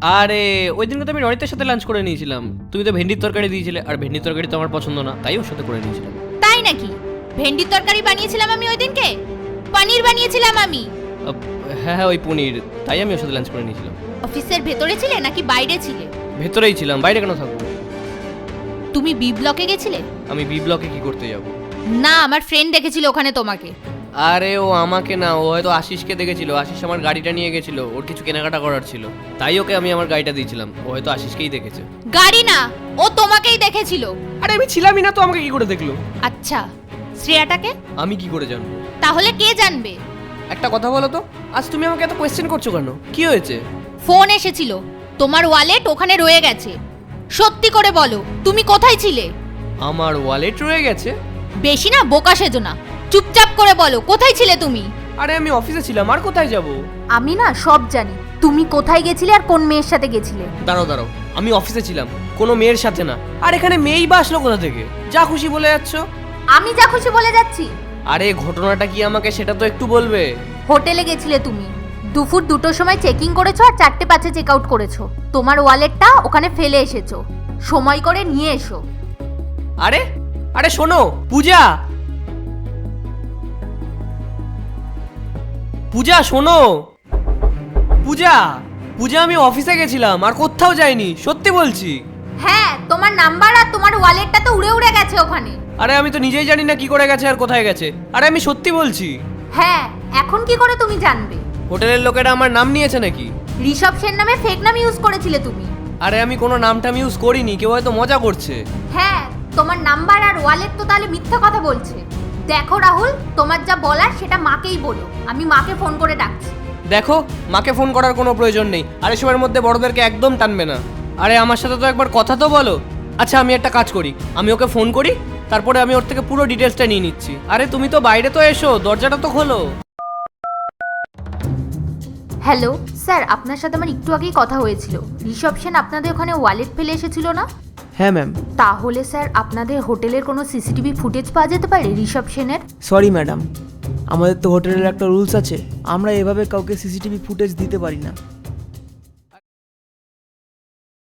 আরে ওই দিনকে তো আমি রনিতের সাথে লাঞ্চ করে নিয়েছিলাম। তুমি তো ভেন্ডির তরকারি দিয়েছিলে, আর ভেন্ডির তরকারি তো আমার পছন্দ না, তাই ওর সাথে করে নিয়েছিলাম। তাই নাকি? ভেন্ডির তরকারি বানিয়েছিলাম আমি ওই দিনকে, পনির বানিয়েছিলাম আমি। হ্যাঁ হ্যাঁ, ওই পনির, তাই আমি ওর সাথে লাঞ্চ করে নিয়েছিলাম। অফিসের ভেতরে ছিলে নাকি বাইরে ছিলে? ভেতরেই ছিলাম, বাইরে কেন থাকবো? তুমি বি ব্লকে গেছিলে? আমি বি ব্লকে কি করতে যাব? না, আমার ফ্রেন্ড দেখেছিল ওখানে তোমাকে। আরে ও আমাকে না, ও হয়তো আশিসকে দেখেছিল। আশিস আমার গাড়িটা নিয়ে গেছিল, ওর কিছু কেনাকাটা করার ছিল, তাই ওকে আমি আমার গাড়িটা দিয়েছিলাম। ও হয়তো আশিসকেই দেখেছে। গাড়ি না, ও তোমাকেই দেখেছিল। আরে আমি ছিলামই না তো, আমাকে কি করে দেখলো? আচ্ছা, শ্রেয়াটাকে আমি কি করে জানবো? তাহলে কে জানবে? একটা কথা বলো তো, আজ তুমি আমাকে এত কোয়েশ্চেন করছো কেন? কি হয়েছে? ফোন এসেছিল, তোমার ওয়ালেট ওখানে রয়ে গেছে। সত্যি করে বলো, তুমি কোথায় ছিলে? আমার ওয়ালেট রয়ে গেছে? বেশি না বোকা সেজো না, চুপচাপ করে বলো কোথায় ছিলে তুমি? আরে আমি অফিসে ছিলাম, আর কোথায় যাব? আমি না সব জানি, তুমি কোথায় গেছিলে আর কোন মেয়ের সাথে গেছিলে। দাঁড়াও দাঁড়াও, আমি অফিসে ছিলাম, কোনো মেয়ের সাথে না। আর এখানে মেয়েই বা আসলো কোথা থেকে? যা খুশি বলে যাচ্ছ। আমি যা খুশি বলে যাচ্ছি? আরে ঘটনাটা কি আমাকে সেটা তো একটু বলবে। হোটেলে গেছিলে তুমি, দুপুর 2টোর সময় চেকিং করেছো আর 4:05 চেক আউট করেছো। তোমার ওয়ালেটটা ওখানে ফেলে এসেছো, সময় করে নিয়ে এসো। আরে আরে শোনো, পূজা পূজা শোনো। পূজা পূজা, আমি অফিসে গেছিলাম আর কোথাও যাইনি, সত্যি বলছি। হ্যাঁ, তোমার নাম্বার আর তোমার ওয়ালেটটা তো উড়ে উড়ে গেছে ওখানে। আরে আমি তো নিজেই জানি না কি করে গেছে আর কোথায় গেছে। আরে আমি সত্যি বলছি। হ্যাঁ, এখন কি করে তুমি জানবে? হোটেলের লোকেরা আমার নাম নিয়েছে নাকি? ঋষভ সেন নামে ফেক নাম ইউজ করেছিলে তুমি। আরে আমি কোনো নামটাম ইউজ করিনি, কেউ হয়তো মজা করছে। হ্যাঁ, তোমার নাম্বার আর ওয়ালেট তো তাহলে মিথ্যা কথা বলছে। দেখো রাহুল, তোমার যা বলার সেটা মাকেই বলো, আমি মাকে ফোন করে ডাকছি। দেখো, মাকে ফোন করার কোনো প্রয়োজন নেই, আর এসবের মধ্যে বড়দেরকে একদম টানবে না। আরে আমার সাথে তো একবার কথা তো বলো। আচ্ছা আমি একটা কাজ করি, আমি ওকে ফোন করি, তারপরে আমি ওর থেকে পুরো ডিটেলসটা নিয়ে নিচ্ছি। আরে তুমি তো বাইরে তো এসো, দরজাটা তো খোলো। হ্যালো স্যার, আপনার সাথে আমার একটু আগেই কথা হয়েছিল। ঋষভ সেন আপনাদের ওখানে ওয়ালেট ফেলে এসেছিল না? হ্যাঁ ম্যাম। তাহলে স্যার আপনাদের হোটেলের কোনো সিসিটিভি ফুটেজ পাওয়া যেতে পারে ঋষভ সেনের? সরি ম্যাডাম, আমাদের তো হোটেলের একটা রুলস আছে, আমরা এভাবে কাউকে সিসিটিভি ফুটেজ দিতে পারি না।